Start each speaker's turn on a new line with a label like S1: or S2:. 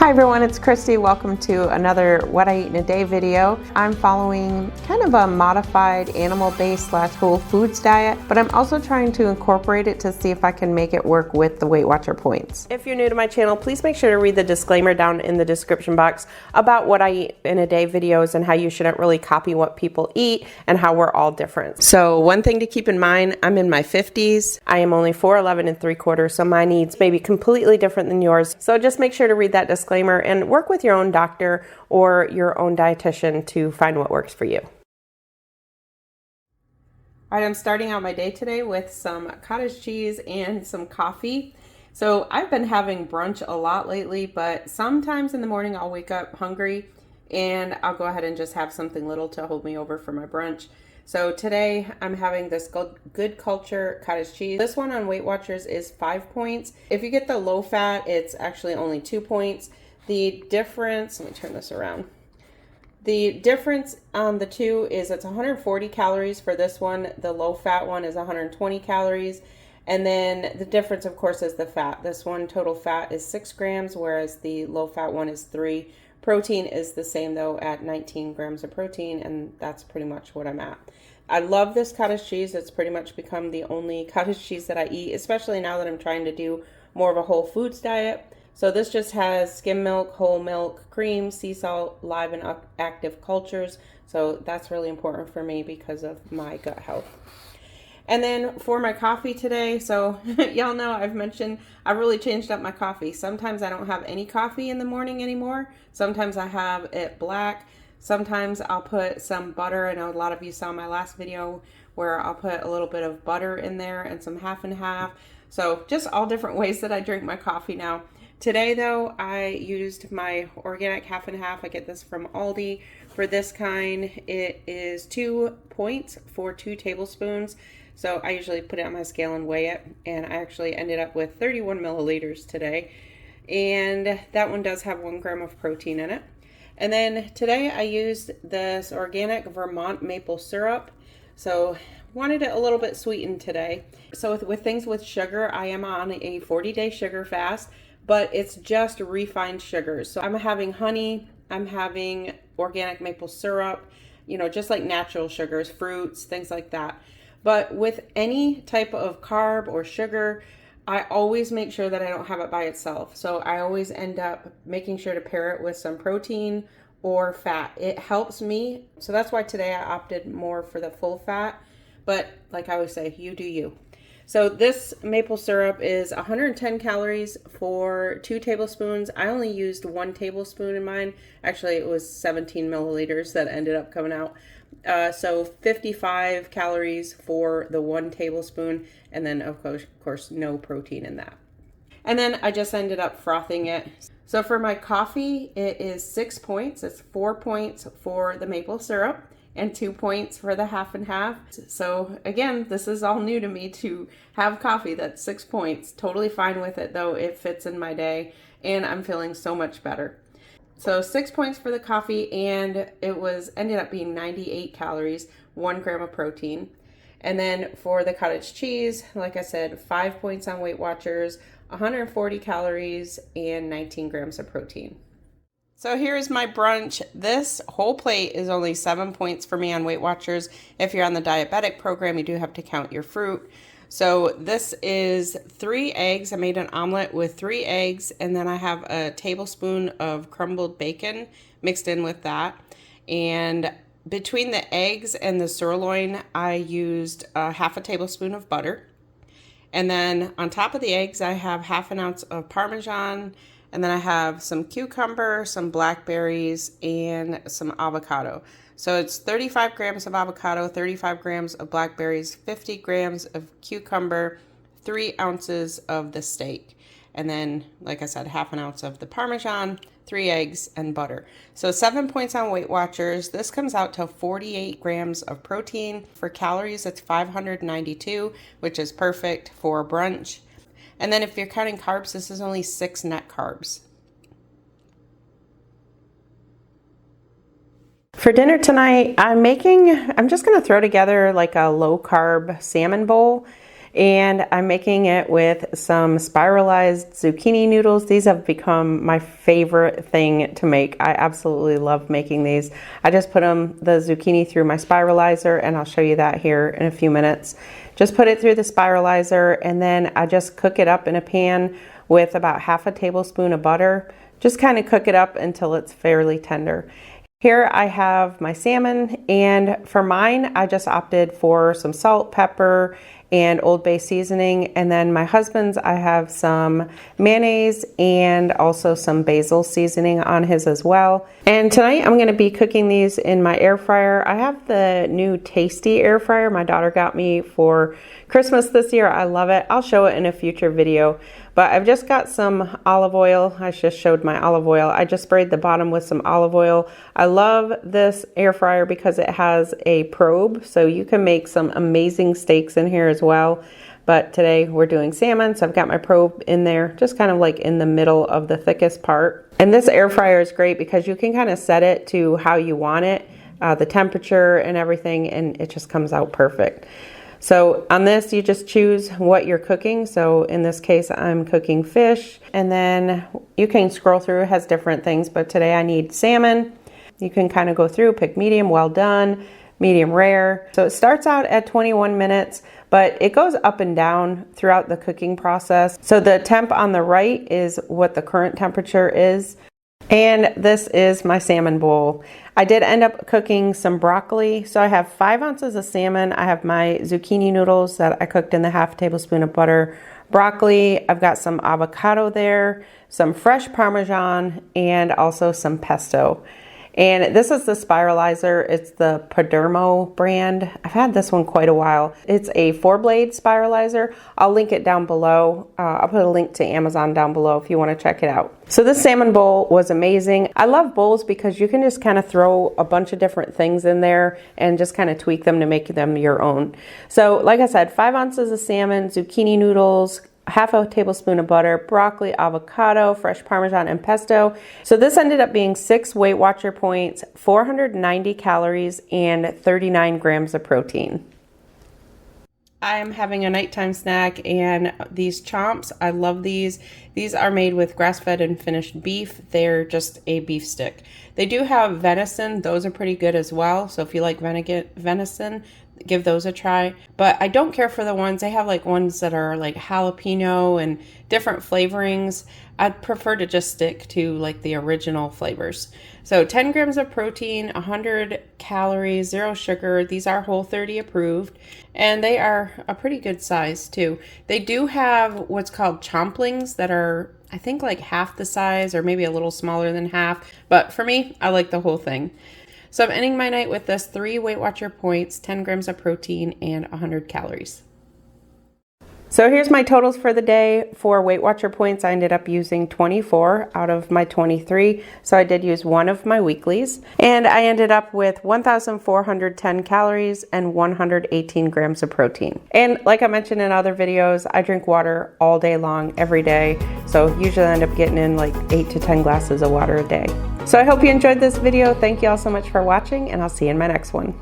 S1: Hi everyone, it's Kristi. Welcome to another What I Eat in a Day video. I'm following kind of a modified animal-based / whole foods diet, but I'm also trying to incorporate it to see if I can make it work with the Weight Watcher points. If you're new to my channel, please make sure to read the disclaimer down in the description box about What I Eat in a Day videos and how you shouldn't really copy what people eat and how we're all different. So one thing to keep in mind, I'm in my 50s. I am only 4'11 3/4, so my needs may be completely different than yours. So just make sure to read that disclaimer and work with your own doctor or your own dietitian to find what works for you. All right, I'm starting out my day today with some cottage cheese and some coffee. So I've been having brunch a lot lately, but sometimes in the morning I'll wake up hungry and I'll go ahead and just have something little to hold me over for my brunch. So today I'm having this Good Culture cottage cheese. This one on Weight Watchers is 5 points. If you get the low fat, it's actually only 2 points. The difference, let me turn this around. The difference on the two is it's 140 calories for this one. The low fat one is 120 calories. And then the difference, of course, is the fat. This one total fat is 6 grams, whereas the low fat one is 3. Protein is the same though at 19 grams of protein, and that's pretty much what I'm at. I love this cottage cheese. It's pretty much become the only cottage cheese that I eat, especially now that I'm trying to do more of a whole foods diet. So this just has skim milk, whole milk, cream, sea salt, live and active cultures. So that's really important for me because of my gut health. And then for my coffee today, so y'all know I've mentioned I've really changed up my coffee. Sometimes I don't have any coffee in the morning anymore. Sometimes I have it black. Sometimes I'll put some butter. I know a lot of you saw my last video where I'll put a little bit of butter in there and some half and half. So just all different ways that I drink my coffee now. Today though, I used my organic half and half. I get this from Aldi. For this kind, it is 2 points for 2 tablespoons. So I usually put it on my scale and weigh it, and I actually ended up with 31 milliliters today. And that one does have 1 gram of protein in it. And then today I used this organic Vermont maple syrup. So wanted it a little bit sweetened today. So with things with sugar, I am on a 40-day sugar fast, but it's just refined sugars. So I'm having honey, I'm having organic maple syrup, you know, just like natural sugars, fruits, things like that. But with any type of carb or sugar, I always make sure that I don't have it by itself. So I always end up making sure to pair it with some protein or fat. It helps me. So that's why today I opted more for the full fat. But like I always say, you do you. So this maple syrup is 110 calories for 2 tablespoons. I only used 1 tablespoon in mine. Actually, it was 17 milliliters that ended up coming out. So 55 calories for the 1 tablespoon, and then of course no protein in that. And then I just ended up frothing it. So for my coffee, it is 6 points. It's 4 points for the maple syrup and 2 points for the half and half. So again, this is all new to me to have coffee that's 6 points. Totally fine with it though. It fits in my day and I'm feeling so much better. So 6 points for the coffee, and it ended up being 98 calories, 1 gram of protein. And then for the cottage cheese, like I said, 5 points on Weight Watchers, 140 calories, and 19 grams of protein. So here's my brunch. This whole plate is only 7 points for me on Weight Watchers. If you're on the diabetic program, you do have to count your fruit. So this is 3 eggs. I made an omelet with 3 eggs, and then I have a tablespoon of crumbled bacon mixed in with that. And between the eggs and the sirloin, I used half a tablespoon of butter. And then on top of the eggs, I have half an ounce of Parmesan, and then I have some cucumber, some blackberries, and some avocado. So it's 35 grams of avocado, 35 grams of blackberries, 50 grams of cucumber, 3 ounces of the steak. And then, like I said, half an ounce of the Parmesan, 3 eggs, and butter. So 7 points on Weight Watchers. This comes out to 48 grams of protein. For calories, it's 592, which is perfect for brunch. And then if you're counting carbs, this is only 6 net carbs. For dinner tonight, I'm just going to throw together like a low carb salmon bowl. and I'm making it with some spiralized zucchini noodles. These have become my favorite thing to make. I absolutely love making these. I just put the zucchini through my spiralizer, and I'll show you that here in a few minutes. Just put it through the spiralizer, and then I just cook it up in a pan with about half a tablespoon of butter. Just kind of cook it up until it's fairly tender. Here I have my salmon, and for mine, I just opted for some salt, pepper, and Old Bay seasoning. And then my husband's, I have some mayonnaise and also some basil seasoning on his as well. And tonight I'm gonna be cooking these in my air fryer. I have the new Tasty air fryer my daughter got me for Christmas this year. I love it. I'll show it in a future video. But I've just got some olive oil. I just showed my olive oil. I just sprayed the bottom with some olive oil. I love this air fryer because it has a probe, so you can make some amazing steaks in here as well. But today we're doing salmon, so I've got my probe in there, just kind of like in the middle of the thickest part. And this air fryer is great because you can kind of set it to how you want it, the temperature and everything, and it just comes out perfect. So on this, you just choose what you're cooking. So in this case, I'm cooking fish, and then you can scroll through. It has different things, but today I need salmon. You can kind of go through, pick medium, well done, medium rare. So it starts out at 21 minutes, but it goes up and down throughout the cooking process. So the temp on the right is what the current temperature is. And this is my salmon bowl. I did end up cooking some broccoli. So I have 5 ounces of salmon. I have my zucchini noodles that I cooked in the half tablespoon of butter. Broccoli, I've got some avocado there, some fresh Parmesan, and also some pesto. And this is the spiralizer. It's the Padermo brand. I've had this one quite a while. It's a 4-blade spiralizer. I'll link it down below. I'll put a link to Amazon down below if you want to check it out. So this salmon bowl was amazing. I love bowls because you can just kind of throw a bunch of different things in there and just kind of tweak them to make them your own. So like I said, 5 ounces of salmon, zucchini noodles, half a tablespoon of butter, broccoli, avocado, fresh Parmesan, and pesto. So this ended up being 6 Weight Watcher points, 490 calories, and 39 grams of protein. I am having a nighttime snack, and these chomps, I love these. These are made with grass-fed and finished beef. They're just a beef stick. They do have venison. Those are pretty good as well. So if you like venison, give those a try. But I don't care for the ones, they have like ones that are like jalapeno and different flavorings. I'd prefer to just stick to like the original flavors. So 10 grams of protein, 100 calories, 0 sugar. These are Whole30 approved, and they are a pretty good size too. They do have what's called chomplings that are, I think, like half the size or maybe a little smaller than half. But for me, I like the whole thing. So I'm ending my night with this 3 Weight Watcher points, 10 grams of protein, and 100 calories. So here's my totals for the day. For Weight Watcher points, I ended up using 24 out of my 23. So I did use one of my weeklies. And I ended up with 1,410 calories and 118 grams of protein. And like I mentioned in other videos, I drink water all day long, every day. So usually I end up getting in like 8 to 10 glasses of water a day. So I hope you enjoyed this video. Thank you all so much for watching, and I'll see you in my next one.